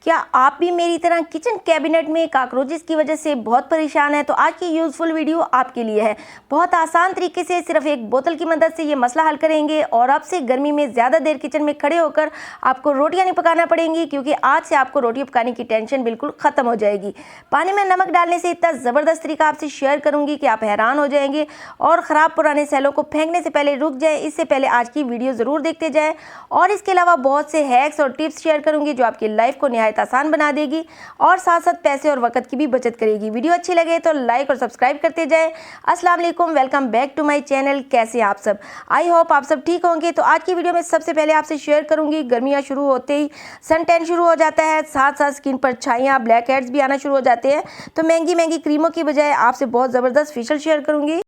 क्या आप भी मेरी तरह किचन कैबिनेट में कॉकरोचेस की वजह से बहुत परेशान हैं? तो आज की यूज़फुल वीडियो आपके लिए है। बहुत आसान तरीके से सिर्फ एक बोतल की मदद से ये मसला हल करेंगे और अब से गर्मी में ज़्यादा देर किचन में खड़े होकर आपको रोटियां नहीं पकाना पड़ेंगी, क्योंकि आज से आपको रोटी पकाने की टेंशन बिल्कुल ख़त्म हो जाएगी। पानी में नमक डालने से इतना ज़बरदस्त तरीका आपसे शेयर करूँगी कि आप हैरान हो जाएंगे और ख़राब पुराने सैलों को फेंकने से पहले रुक जाए। इससे पहले आज की वीडियो ज़रूर देखते जाएँ और इसके अलावा बहुत से हैक्स और टिप्स शेयर करूँगी जो आपकी लाइफ को निहायत आसान बना देगी और साथ साथ पैसे और वक्त की भी बचत करेगी। वीडियो अच्छी लगे तो लाइक और सब्सक्राइब करते जाएं। अस्सलाम वालेकुम, welcome back to my channel. कैसे आप सब? आई होप आप सब ठीक होंगे। तो आज की वीडियो में सबसे पहले आपसे शेयर करूंगी, गर्मियां शुरू होते ही सन टैन शुरू हो जाता है, साथ साथ स्किन पर छाइयाँ, ब्लैक हेड्स भी आना शुरू हो जाते हैं। तो महंगी महंगी क्रीमों की बजाय आपसे बहुत ज़बरदस्त फेशियल शेयर करूँगी।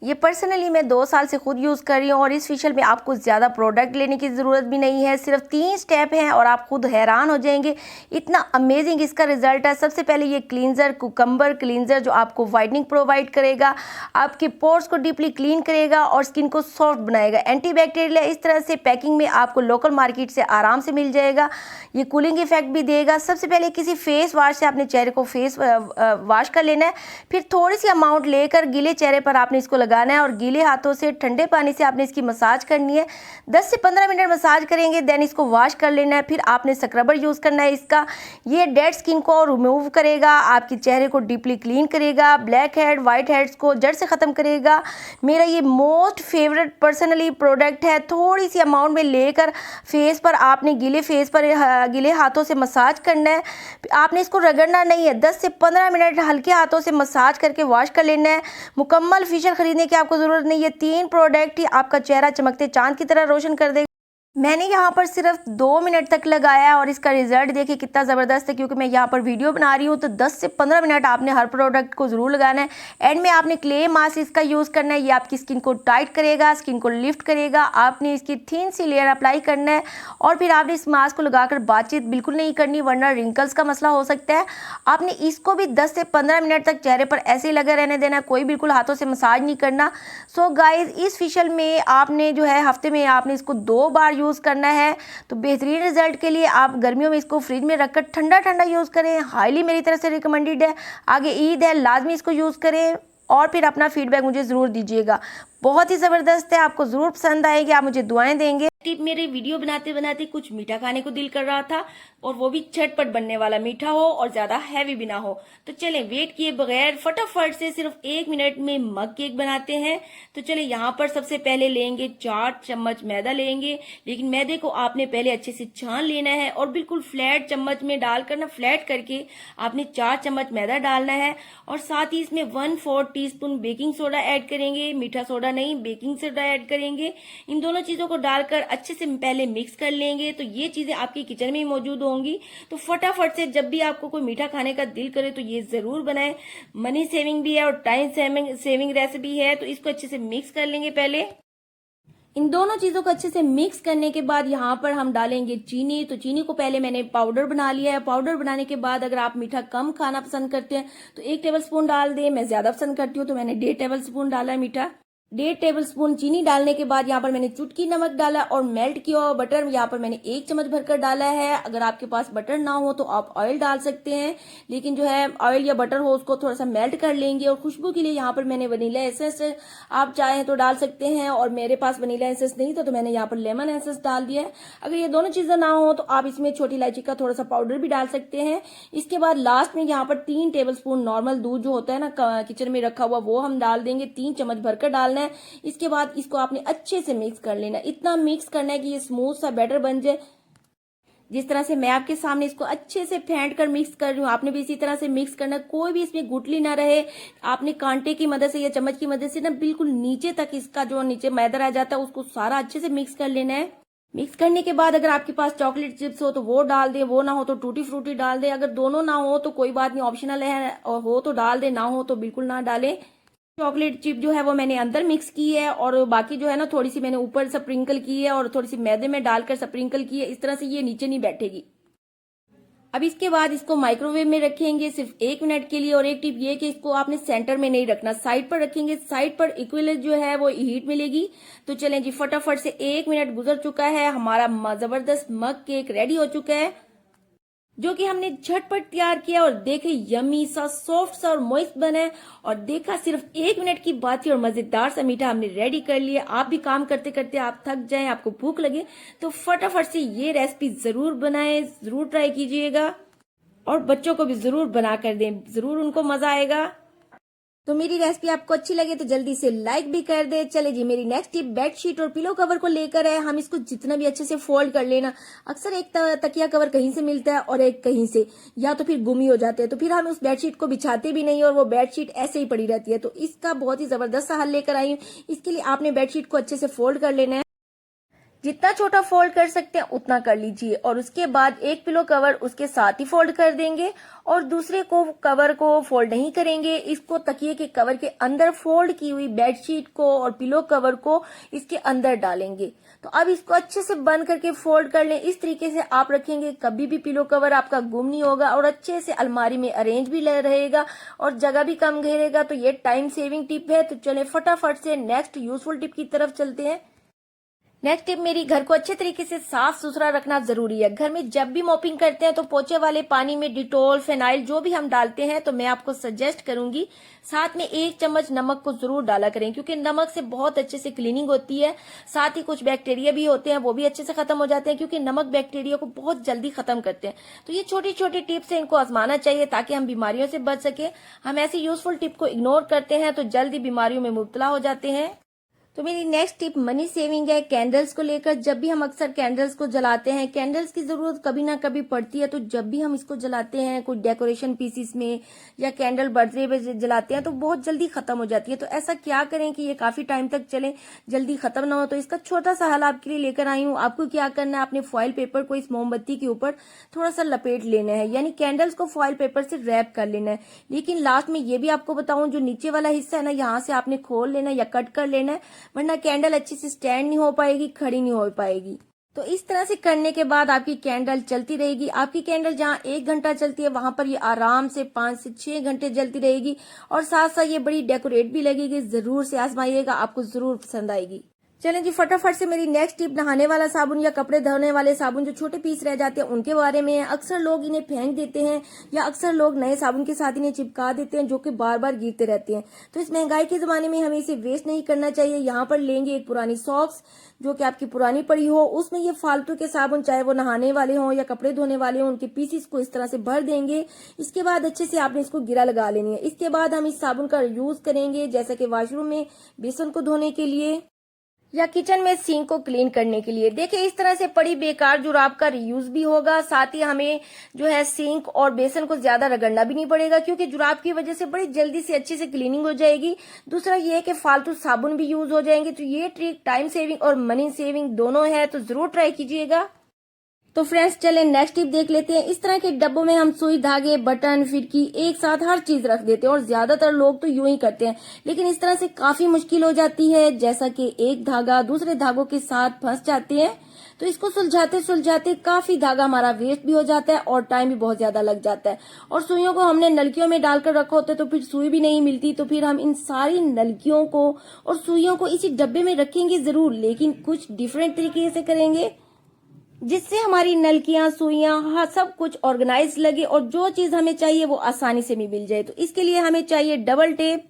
ये पर्सनली मैं 2 साल से खुद यूज़ कर रही हूँ और इस फेशियल में आपको ज़्यादा प्रोडक्ट लेने की ज़रूरत भी नहीं है। सिर्फ 3 स्टेप हैं और आप खुद हैरान हो जाएंगे, इतना अमेजिंग इसका रिजल्ट है। सबसे पहले ये क्लींजर, कुकम्बर क्लींजर, जो आपको वाइटनिंग प्रोवाइड करेगा, आपके पोर्स को डीपली क्लीन करेगा और स्किन को सॉफ्ट बनाएगा। एंटीबैक्टीरियल इस तरह से पैकिंग में आपको लोकल मार्केट से आराम से मिल जाएगा। ये कूलिंग इफेक्ट भी देगा। सबसे पहले किसी फेस वाश से अपने चेहरे को फेस वाश कर लेना है, फिर थोड़ी सी अमाउंट लेकर गीले चेहरे पर आपने इसको लगाना है और गीले हाथों से ठंडे पानी से आपने इसकी मसाज करनी है। 10 से 15 मिनट मसाज करेंगे, देन इसको वॉश कर लेना है। फिर आपने स्क्रबर यूज़ करना है इसका। ये डेड स्किन को रिमूव करेगा, आपके चेहरे को डीपली क्लीन करेगा, ब्लैक हेड वाइट हेड्स को जड़ से ख़त्म करेगा। मेरा ये मोस्ट फेवरेट पर्सनली प्रोडक्ट है। थोड़ी सी अमाउंट में लेकर फेस पर आपने गीले हाथों से मसाज करना है। आपने इसको रगड़ना नहीं है। 10 से 15 मिनट हल्के हाथों से मसाज करके वॉश कर लेना है। मुकम्मल फेशियल खरीदने की आपको ज़रूरत नहीं है। 3 प्रोडक्ट ही आपका चेहरा चमकते चांद की तरह रोशन कर देगा। मैंने यहाँ पर सिर्फ 2 मिनट तक लगाया और इसका रिजल्ट देखिए कितना ज़बरदस्त है। क्योंकि मैं यहाँ पर वीडियो बना रही हूँ तो 10 से 15 मिनट आपने हर प्रोडक्ट को ज़रूर लगाना है। एंड में आपने क्ले मास्क इसका यूज़ करना है। ये आपकी स्किन को टाइट करेगा, स्किन को लिफ्ट करेगा। आपने इसकी थिन सी लेयर अप्लाई करना है और फिर आपने इस मास्क को लगाकर बातचीत बिल्कुल नहीं करनी, वरना रिंकल्स का मसला हो सकता है। आपने इसको भी 10 से 15 मिनट तक चेहरे पर ऐसे ही लगा रहने देना, कोई बिल्कुल हाथों से मसाज नहीं करना। सो गाइज, इस फेशियल में आपने जो है हफ्ते में आपने इसको 2 बार यूज़ करना है। तो बेहतरीन रिजल्ट के लिए आप गर्मियों में इसको फ्रिज में रखकर ठंडा ठंडा यूज़ करें। हाईली मेरी तरफ से रिकमेंडेड है। आगे ईद है, लाजमी इसको यूज़ करें और फिर अपना फीडबैक मुझे ज़रूर दीजिएगा। बहुत ही ज़बरदस्त है, आपको ज़रूर पसंद आएगी, आप मुझे दुआएं देंगे। मेरे वीडियो बनाते बनाते कुछ मीठा खाने को दिल कर रहा था और वो भी झटपट बनने वाला मीठा हो और ज्यादा हैवी भी ना हो। तो चलें वेट किए बगैर फटाफट से सिर्फ 1 मिनट में मग केक बनाते हैं। तो चलें, यहाँ पर सबसे पहले लेंगे 4 चम्मच मैदा लेंगे, लेकिन मैदे को आपने पहले अच्छे से छान लेना है और बिल्कुल फ्लैट चम्मच में डालकर ना, फ्लैट करके आपने 4 चम्मच मैदा डालना है। और साथ ही इसमें 1/4 टीस्पून बेकिंग सोडा ऐड करेंगे। मीठा सोडा नहीं, बेकिंग सोडा ऐड करेंगे। इन दोनों चीजों को डालकर अच्छे से पहले मिक्स कर लेंगे। तो ये चीजें आपकी किचन में ही मौजूद होंगी, तो फटाफट से जब भी आपको कोई मीठा खाने का दिल करे तो ये जरूर बनाएं। मनी सेविंग भी है और टाइम सेविंग रेसिपी है। तो इसको अच्छे से मिक्स कर लेंगे। पहले इन दोनों चीजों को अच्छे से मिक्स करने के बाद यहाँ पर हम डालेंगे चीनी। तो चीनी को पहले मैंने पाउडर बना लिया है। पाउडर बनाने के बाद अगर आप मीठा कम खाना पसंद करते हैं तो 1 टेबलस्पून डाल दें। मैं ज्यादा पसंद करती हूँ तो मैंने 1.5 टेबलस्पून डाला है मीठा। 1.5 टेबलस्पून चीनी डालने के बाद यहाँ पर मैंने चुटकी नमक डाला और मेल्ट किया हुआ बटर यहाँ पर मैंने 1 चम्मच भरकर डाला है। अगर आपके पास बटर ना हो तो आप ऑयल डाल सकते हैं, लेकिन जो है ऑयल या बटर हो उसको थोड़ा सा मेल्ट कर लेंगे। और खुशबू के लिए यहाँ पर मैंने वनीला एसेंस आप चाहें तो डाल सकते हैं, और मेरे पास वनीला एसेंस नहीं था तो मैंने यहाँ पर लेमन एसेंस डाल दिया है। अगर ये दोनों चीजें ना हो तो आप इसमें छोटी इलायची का थोड़ा सा पाउडर भी डाल सकते हैं। इसके बाद लास्ट में यहाँ पर 3 टेबलस्पून नॉर्मल दूध जो होता है ना किचन में रखा हुआ, वो हम डाल देंगे। 3 चम्मच भरकर डालना है। इसके बाद इसको आपने अच्छे से मिक्स कर लेना। इतना मिक्स करना है कि ये स्मूथ सा बैटर बन जाए। जिस तरह से मैं आपके सामने इसको अच्छे से फेंट कर मिक्स कर रही हूँ, आपने भी इसी तरह से मिक्स करना। कोई भी इसमें गुठली ना रहे। आपने कांटे की मदद से या चम्मच की मदद से ना बिल्कुल नीचे तक इसका जो नीचे मैदा रह जाता है उसको सारा अच्छे से मिक्स कर लेना है। मिक्स करने के बाद अगर आपके पास चॉकलेट चिप्स हो तो वो डाल दे, वो ना हो तो टूटी फ्रूटी डाल दे। अगर दोनों ना हो तो कोई बात नहीं, ऑप्शनल है, और हो तो डाल दे, ना हो तो बिल्कुल ना डालें। चॉकलेट चिप जो है वो मैंने अंदर मिक्स की है और बाकी जो है ना थोड़ी सी मैंने ऊपर स्प्रिंकल की है और थोड़ी सी मैदे में डालकर स्प्रिंकल की है। इस तरह से ये नीचे नहीं बैठेगी। अब इसके बाद इसको माइक्रोवेव में रखेंगे सिर्फ 1 मिनट के लिए। और एक टिप ये कि इसको आपने सेंटर में नहीं रखना, साइड पर रखेंगे। साइड पर इक्वल जो है वो हीट मिलेगी। तो चलें जी, फटाफट से 1 मिनट गुजर चुका है, हमारा जबरदस्त मग केक रेडी हो चुका है। जो कि हमने झटपट तैयार किया और देखे यमी सा, सॉफ्ट सा और मॉइस्ट बना है। और देखा सिर्फ 1 मिनट की बात थी और मजेदार सा मीठा हमने रेडी कर लिया। आप भी काम करते करते आप थक जाएं, आपको भूख लगे तो फटाफट से ये रेसिपी जरूर बनाएं, जरूर ट्राई कीजिएगा और बच्चों को भी जरूर बना कर दें, जरूर उनको मजा आएगा। तो मेरी रेसिपी आपको अच्छी लगे तो जल्दी से लाइक भी कर दे। चले जी, मेरी नेक्स्ट टिप बेडशीट और पिलो कवर को लेकर है। हम इसको जितना भी अच्छे से फोल्ड कर लेना, अक्सर एक तकिया कवर कहीं से मिलता है और एक कहीं से, या तो फिर गुम ही हो जाते हैं, तो फिर हम उस बेडशीट को बिछाते भी नहीं और वो बेडशीट ऐसे ही पड़ी रहती है। तो इसका बहुत ही जबरदस्त सा हल लेकर आई हूँ। इसके लिए आपने बेडशीट को अच्छे से फोल्ड कर लेना है, जितना छोटा फोल्ड कर सकते हैं उतना कर लीजिए। और उसके बाद एक पिलो कवर उसके साथ ही फोल्ड कर देंगे और दूसरे को कवर को फोल्ड नहीं करेंगे। इसको तकिए के कवर के अंदर फोल्ड की हुई बेडशीट को और पिलो कवर को इसके अंदर डालेंगे। तो अब इसको अच्छे से बंद करके फोल्ड कर लें। इस तरीके से आप रखेंगे, कभी भी पिलो कवर आपका गुम नहीं होगा और अच्छे से अलमारी में अरेंज भी रहेगा और जगह भी कम घेरेगा। तो ये टाइम सेविंग टिप है। तो चलें फटाफट से नेक्स्ट यूजफुल टिप की तरफ चलते हैं। नेक्स्ट टिप मेरी, घर को अच्छे तरीके से साफ सुथरा रखना जरूरी है। घर में जब भी मॉपिंग करते हैं तो पोछे वाले पानी में डिटॉल, फेनाइल जो भी हम डालते हैं, तो मैं आपको सजेस्ट करूंगी साथ में 1 चम्मच नमक को जरूर डाला करें, क्योंकि नमक से बहुत अच्छे से क्लीनिंग होती है। साथ ही कुछ बैक्टीरिया भी होते हैं, वो भी अच्छे से खत्म हो जाते हैं, क्योंकि नमक बैक्टीरिया को बहुत जल्दी खत्म करते हैं। तो ये छोटी छोटी टिप्स है, इनको आजमाना चाहिए ताकि हम बीमारियों से बच सके। हम ऐसी यूजफुल टिप को इग्नोर करते हैं तो जल्दी बीमारियों में मुब्तला हो जाते हैं। तो मेरी नेक्स्ट टिप मनी सेविंग है कैंडल्स को लेकर। जब भी हम अक्सर कैंडल्स को जलाते हैं, कैंडल्स की जरूरत कभी ना कभी पड़ती है। तो जब भी हम इसको जलाते हैं कुछ डेकोरेशन पीसीस में या कैंडल बर्थडे पे जलाते हैं तो बहुत जल्दी खत्म हो जाती है। तो ऐसा क्या करें कि ये काफी टाइम तक चले, जल्दी खत्म ना हो। तो इसका छोटा सा हल आपके लिए लेकर आई हूँ। आपको क्या करना है, अपने फॉइल पेपर को इस मोमबत्ती के ऊपर थोड़ा सा लपेट लेना है, यानी कैंडल्स को फॉइल पेपर से रैप कर लेना है। लेकिन लास्ट में ये भी आपको बताऊं, जो नीचे वाला हिस्सा है ना, यहाँ से आपने खोल लेना या कट कर लेना है, वरना कैंडल अच्छे से स्टैंड नहीं हो पाएगी, खड़ी नहीं हो पाएगी। तो इस तरह से करने के बाद आपकी कैंडल चलती रहेगी। आपकी कैंडल जहाँ 1 घंटा चलती है वहां पर ये आराम से 5 से 6 घंटे जलती रहेगी और साथ साथ ये बड़ी डेकोरेट भी लगेगी। जरूर से आजमाइएगा, आपको जरूर पसंद आएगी। चलें जी फटाफट से मेरी नेक्स्ट टिप, नहाने वाला साबुन या कपड़े धोने वाले साबुन जो छोटे पीस रह जाते हैं उनके बारे में है। अक्सर लोग इन्हें फेंक देते हैं या अक्सर लोग नए साबुन के साथ इन्हें चिपका देते हैं, जो कि बार बार गिरते रहते हैं। तो इस महंगाई के जमाने में हमें इसे वेस्ट नहीं करना चाहिए। यहाँ पर लेंगे एक पुरानी सॉक्स जो कि आपकी पुरानी पड़ी हो, उसमें ये फालतू के साबुन, चाहे वो नहाने वाले हों या कपड़े धोने वाले हों, उनके पीसीस को इस तरह से भर देंगे। इसके बाद अच्छे से आपने इसको गिरा लगा लेनी है। इसके बाद हम इस साबुन का यूज करेंगे जैसा कि वॉशरूम में बेसन को धोने के लिए या किचन में सिंक को क्लीन करने के लिए। देखिए इस तरह से पड़ी बेकार जुराब का रीयूज भी होगा, साथ ही हमें जो है सिंक और बेसन को ज्यादा रगड़ना भी नहीं पड़ेगा, क्योंकि जुराब की वजह से बड़ी जल्दी से अच्छे से क्लीनिंग हो जाएगी। दूसरा ये है कि फालतू साबुन भी यूज हो जाएंगे। तो ये ट्रिक टाइम सेविंग और मनी सेविंग दोनों है, तो जरूर ट्राई कीजिएगा। तो फ्रेंड्स चलें नेक्स्ट टिप देख लेते हैं। इस तरह के डब्बों में हम सुई, धागे, बटन, फिरकी एक साथ हर चीज रख देते हैं और ज्यादातर लोग तो यूं ही करते हैं, लेकिन इस तरह से काफी मुश्किल हो जाती है। जैसा कि एक धागा दूसरे धागों के साथ फंस जाते हैं, तो इसको सुलझाते सुलझाते काफी धागा हमारा वेस्ट भी हो जाता है और टाइम भी बहुत ज्यादा लग जाता है। और सुइयों को हमने नलकियों में डालकर रखा होता है तो फिर सुई भी नहीं मिलती। तो फिर हम इन सारी नलकियों को और सुइयों को इसी डब्बे में रखेंगे जरूर, लेकिन कुछ डिफरेंट तरीके से करेंगे जिससे हमारी नलकियां, सुइयां, हाँ सब कुछ ऑर्गेनाइज लगे और जो चीज हमें चाहिए वो आसानी से भी मिल जाए। तो इसके लिए हमें चाहिए डबल टेप।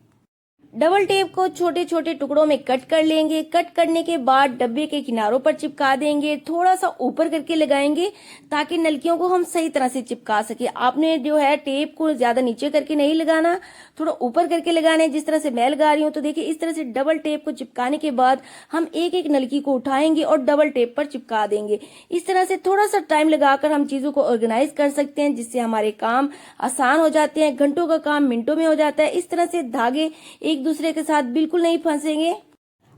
डबल टेप को छोटे छोटे टुकड़ों में कट कर लेंगे। कट करने के बाद डब्बे के किनारों पर चिपका देंगे, थोड़ा सा ऊपर करके लगाएंगे ताकि नलकियों को हम सही तरह से चिपका सके। आपने जो है टेप को ज्यादा नीचे करके नहीं लगाना, थोड़ा ऊपर करके लगाना है, जिस तरह से मैं लगा रही हूँ। तो देखिए इस तरह से डबल टेप को चिपकाने के बाद हम एक एक नलकी को उठाएंगे और डबल टेप पर चिपका देंगे। इस तरह से थोड़ा सा टाइम लगाकर हम चीजों को ऑर्गेनाइज कर सकते हैं, जिससे हमारे काम आसान हो जाते हैं। घंटों का काम मिनटों में हो जाता है। इस तरह से धागे एक दूसरे के साथ बिल्कुल नहीं फंसेंगे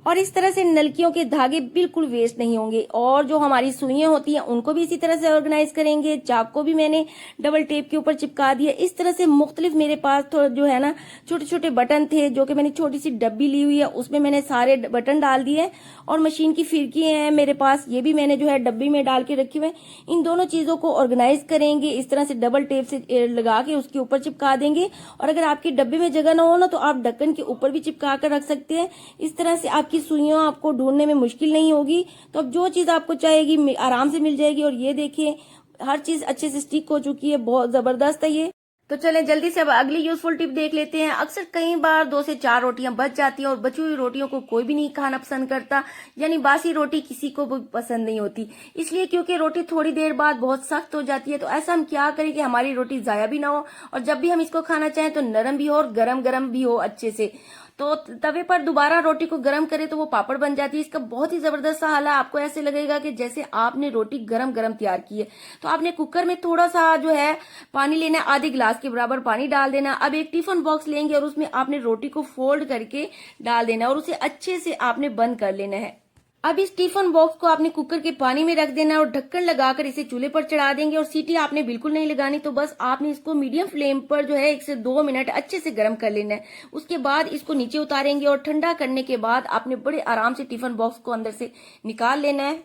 और इस तरह से नलकियों के धागे बिल्कुल वेस्ट नहीं होंगे। और जो हमारी सुइयां होती हैं उनको भी इसी तरह से ऑर्गेनाइज करेंगे। चाक को भी मैंने डबल टेप के ऊपर चिपका दिया। इस तरह से मुख्तलिफ मेरे पास तो जो है ना छोटे छोटे बटन थे, जो कि मैंने छोटी सी डब्बी ली हुई है उसमें मैंने सारे बटन डाल दिए। और मशीन की फिरकी है मेरे पास, ये भी मैंने जो है डब्बी में डाल के रखी हुई। इन दोनों चीजों को ऑर्गेनाइज करेंगे इस तरह से, डबल टेप से लगा के उसके ऊपर चिपका देंगे। और अगर आपके डब्बे में जगह ना हो ना तो आप ढक्कन के ऊपर भी चिपका कर रख सकते हैं। इस तरह से आपकी सुइयां आपको ढूंढने में मुश्किल नहीं होगी। तो अब जो चीज आपको चाहेगी आराम से मिल जाएगी। और ये देखिए हर चीज अच्छे से स्टिक हो चुकी है, बहुत जबरदस्त है ये। तो चलें जल्दी से अब अगली यूजफुल टिप देख लेते हैं। अक्सर कई बार 2 से 4 रोटियां बच जाती हैं और बची हुई रोटियों को कोई भी नहीं खाना पसंद करता, यानी बासी रोटी किसी को भी पसंद नहीं होती। इसलिए क्योंकि रोटी थोड़ी देर बाद बहुत सख्त हो जाती है, तो ऐसा हम क्या करें कि हमारी रोटी जाया भी ना हो और जब भी हम इसको खाना चाहें तो नरम भी हो और गरम गरम भी हो अच्छे से। तो तवे पर दोबारा रोटी को गरम करें तो वो पापड़ बन जाती है। इसका बहुत ही जबरदस्त सा हल है। आपको ऐसे लगेगा कि जैसे आपने रोटी गरम गरम तैयार की है। तो आपने कुकर में थोड़ा सा जो है पानी लेना है, आधे गिलास के बराबर पानी डाल देना। अब एक टिफिन बॉक्स लेंगे और उसमें आपने रोटी को फोल्ड करके डाल देना और उसे अच्छे से आपने बंद कर लेना है। अब इस टिफिन बॉक्स को आपने कुकर के पानी में रख देना है और ढक्कन लगाकर इसे चूल्हे पर चढ़ा देंगे और सीटी आपने बिल्कुल नहीं लगानी। तो बस आपने इसको मीडियम फ्लेम पर जो है 1 से 2 मिनट अच्छे से गर्म कर लेना है। उसके बाद इसको नीचे उतारेंगे और ठंडा करने के बाद आपने बड़े आराम से टिफिन बॉक्स को अंदर से निकाल लेना है।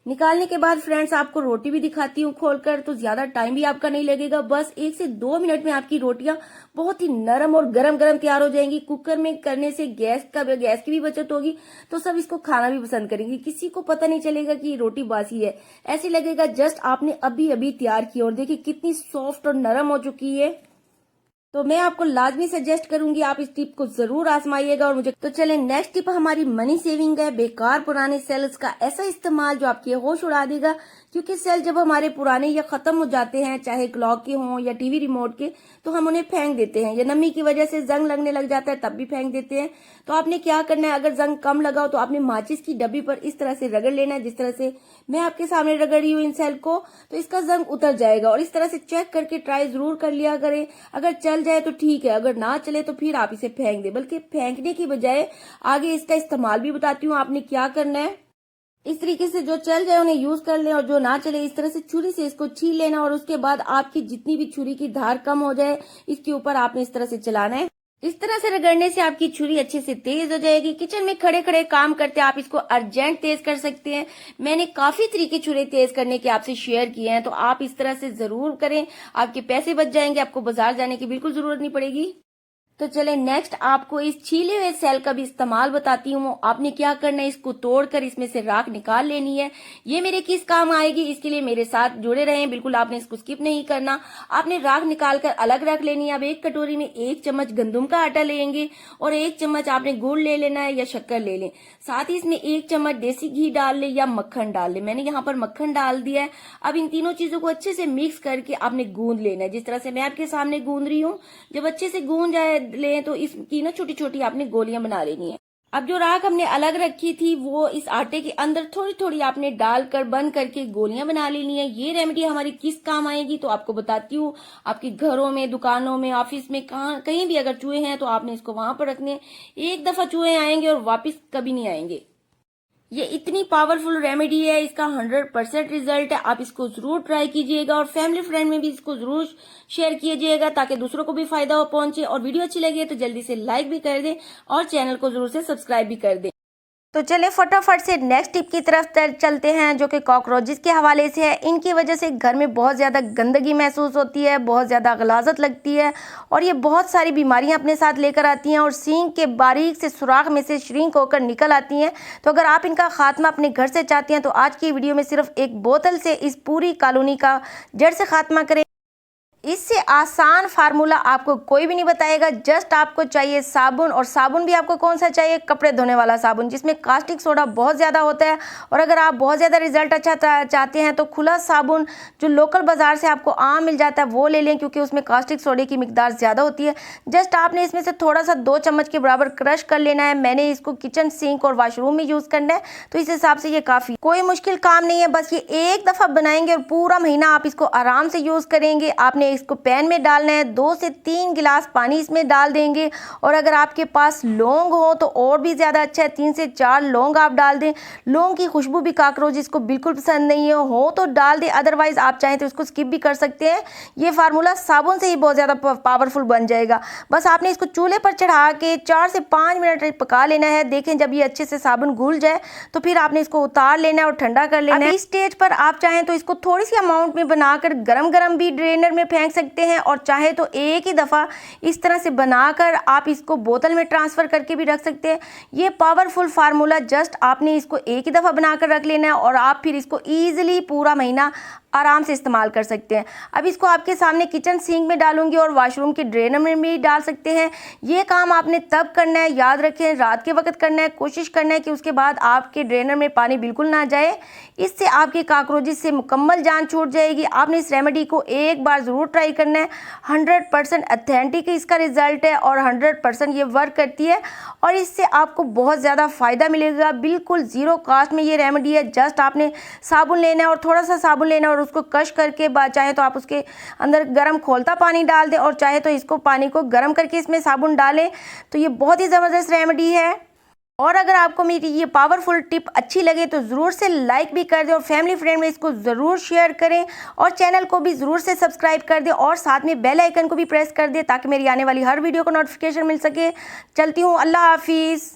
निकालने के बाद फ्रेंड्स आपको रोटी भी दिखाती हूँ खोलकर, तो ज्यादा टाइम भी आपका नहीं लगेगा। बस 1 से 2 मिनट में आपकी रोटियां बहुत ही नरम और गरम गरम तैयार हो जाएंगी। कुकर में करने से गैस की भी बचत होगी, तो सब इसको खाना भी पसंद करेंगे। किसी को पता नहीं चलेगा कि रोटी बासी है, ऐसे लगेगा जस्ट आपने अभी अभी तैयार की। और देखिए कितनी सॉफ्ट और नरम हो चुकी है। तो मैं आपको लाजमी सजेस्ट करूंगी आप इस टिप को जरूर आजमाइएगा और मुझे। तो चलें नेक्स्ट टिप हमारी मनी सेविंग है। बेकार पुराने सेल्स का ऐसा इस्तेमाल जो आपके होश उड़ा देगा, क्योंकि सेल जब हमारे पुराने या खत्म हो जाते हैं, चाहे क्लॉक के हों या टीवी रिमोट के, तो हम उन्हें फेंक देते हैं या नमी की वजह से जंग लगने लग जाता है तब भी फेंक देते हैं। तो आपने क्या करना है, अगर जंग कम लगा हो तो आपने माचिस की डब्बी पर इस तरह से रगड़ लेना है, जिस तरह से मैं आपके सामने रगड़ रही हूँ इन सेल को, तो इसका जंग उतर जाएगा। और इस तरह से चेक करके ट्राई जरूर कर लिया करें। अगर चल जाए तो ठीक है, अगर ना चले तो फिर आप इसे फेंक दें। बल्कि फेंकने की बजाय आगे इसका इस्तेमाल भी बताती हूँ आपने क्या करना है। इस तरीके से जो चल जाए उन्हें यूज कर लें और जो ना चले इस तरह से छुरी से इसको छील लेना और उसके बाद आपकी जितनी भी छुरी की धार कम हो जाए इसके ऊपर आपने इस तरह से चलाना है। इस तरह से रगड़ने से आपकी छुरी अच्छे से तेज हो जाएगी। किचन में खड़े खड़े काम करते आप इसको अर्जेंट तेज कर सकते हैं। मैंने काफी तरीके छुरी तेज करने के आपसे शेयर किए हैं, तो आप इस तरह से जरूर करें। आपके पैसे बच जाएंगे, आपको बाजार जाने की बिल्कुल जरूरत नहीं पड़ेगी। तो चले नेक्स्ट आपको इस छीले हुए सेल का भी इस्तेमाल बताती हूँ। आपने क्या करना है, इसको तोड़कर इसमें से राख निकाल लेनी है। ये मेरे किस काम आएगी, इसके लिए मेरे साथ जुड़े रहें, बिल्कुल आपने इसको स्किप नहीं करना। आपने राख निकालकर अलग रख लेनी है। अब एक कटोरी में 1 चम्मच गंदम का आटा लेंगे और 1 चम्मच आपने गुड़ ले लेना है या शक्कर ले लें। साथ ही इसमें 1 चम्मच देसी घी डाल ले या मक्खन डाल ले। मैंने यहाँ पर मक्खन डाल दिया है। अब इन तीनों चीजों को अच्छे से मिक्स करके आपने गूंद लेना है, जिस तरह से मैं आपके सामने गूंद रही हूँ। जब अच्छे से गूंद जाए लें तो इसकी ना छोटी छोटी आपने गोलियां बना लेनी है। अब जो राख हमने अलग रखी थी वो इस आटे के अंदर थोड़ी थोड़ी आपने डालकर बंद करके गोलियां बना लेनी है। ये रेमेडी हमारी किस काम आएगी तो आपको बताती हूँ। आपके घरों में, दुकानों में, ऑफिस में, कहीं भी अगर चूहे हैं तो आपने इसको वहां पर रखने। एक दफा चूहे आएंगे और वापिस कभी नहीं आएंगे। ये इतनी पावरफुल रेमेडी है, इसका 100% रिजल्ट है। आप इसको जरूर ट्राई कीजिएगा और फैमिली फ्रेंड में भी इसको जरूर शेयर कीजिएगा ताकि दूसरों को भी फायदा हो पहुंचे। और वीडियो अच्छी लगे तो जल्दी से लाइक भी कर दें और चैनल को जरूर से सब्सक्राइब भी कर दें। तो चले फटाफट से नेक्स्ट टिप की तरफ चलते हैं, जो कि कॉकरोचेस के हवाले से है। इनकी वजह से घर में बहुत ज़्यादा गंदगी महसूस होती है, बहुत ज़्यादा गलाजत लगती है और ये बहुत सारी बीमारियां अपने साथ लेकर आती हैं और सींग के बारीक से सुराख में से श्रिंक होकर निकल आती हैं। तो अगर आप इनका खात्मा अपने घर से चाहते हैं तो आज की वीडियो में सिर्फ एक बोतल से इस पूरी कॉलोनी का जड़ से खात्मा करें। इससे आसान फार्मूला आपको कोई भी नहीं बताएगा। जस्ट आपको चाहिए साबुन, और साबुन भी आपको कौन सा चाहिए, कपड़े धोने वाला साबुन, जिसमें कास्टिक सोडा बहुत ज़्यादा होता है। और अगर आप बहुत ज़्यादा रिजल्ट अच्छा चाहते हैं तो खुला साबुन जो लोकल बाज़ार से आपको आम मिल जाता है वो ले लें, क्योंकि उसमें कास्टिक सोडे की मिकदार ज़्यादा होती है। जस्ट आपने इसमें से थोड़ा सा 2 चम्मच के बराबर क्रश कर लेना है। मैंने इसको किचन सिंक और वॉशरूम में यूज़ करना है, तो इस हिसाब से ये काफ़ी कोई मुश्किल काम नहीं है। बस ये एक दफ़ा बनाएंगे और पूरा महीना आप इसको आराम से यूज़ करेंगे। आपने इसको पैन में डालना है, 2 से 3 गिलास पानी इसमें डाल देंगे। और अगर आपके पास लौंग हो तो और भी ज़्यादा अच्छा है, 3 से 4 लौंग आप डाल दें। लौंग की खुशबू भी कॉकरोच जिसको बिल्कुल पसंद नहीं हो तो डाल दें, अदरवाइज आप चाहें तो इसको स्किप भी कर सकते हैं। ये फार्मूला साबुन से ही बहुत ज़्यादा पावरफुल बन जाएगा। बस आपने इसको चूल्हे पर चढ़ा के 4 से 5 मिनट पका लेना है। देखें जब ये अच्छे से साबुन घुल जाए तो फिर आपने इसको उतार लेना है और ठंडा कर लेना है। इस स्टेज पर आप चाहें तो इसको थोड़ी सी अमाउंट में बनाकर गरम गरम भी ड्रेनर में फेंक सकते हैं, और चाहे तो एक ही दफ़ा इस तरह से बनाकर आप इसको बोतल में ट्रांसफ़र करके भी रख सकते हैं। ये पावरफुल फार्मूला जस्ट आपने इसको एक ही दफ़ा बनाकर रख लेना है और आप फिर इसको ईजिली पूरा महीना आराम से इस्तेमाल कर सकते हैं। अब इसको आपके सामने किचन सिंक में डालूंगी और वॉशरूम के ड्रेनर में भी डाल सकते हैं। ये काम आपने तब करना है, याद रखें रात के वक्त करना है। कोशिश करना है कि उसके बाद आपके ड्रेनर में पानी बिल्कुल ना जाए। इससे आपके कॉकरोचेस से मुकम्मल जान छूट जाएगी। आपने इस रेमेडी को एक बार ज़रूर ट्राई करना है। 100% ऑथेंटिक इसका रिजल्ट है और 100% ये वर्क करती है और इससे आपको बहुत ज़्यादा फ़ायदा मिलेगा। बिल्कुल ज़ीरो कास्ट में ये रेमेडी है। जस्ट आपने साबुन लेना है और थोड़ा सा साबुन लेना है और उसको कश करके चाहे तो आप उसके अंदर गर्म खौलता पानी डाल दें और चाहे तो इसको पानी को गर्म करके इसमें साबुन डालें। तो ये बहुत ही ज़बरदस्त रेमेडी है। और अगर आपको मेरी ये पावरफुल टिप अच्छी लगे तो ज़रूर से लाइक भी कर दें और फैमिली फ्रेंड में इसको ज़रूर शेयर करें और चैनल को भी ज़रूर से सब्सक्राइब कर दें और साथ में बेल आइकन को भी प्रेस कर दें ताकि मेरी आने वाली हर वीडियो को नोटिफिकेशन मिल सके। चलती हूँ, अल्लाह हाफिज़।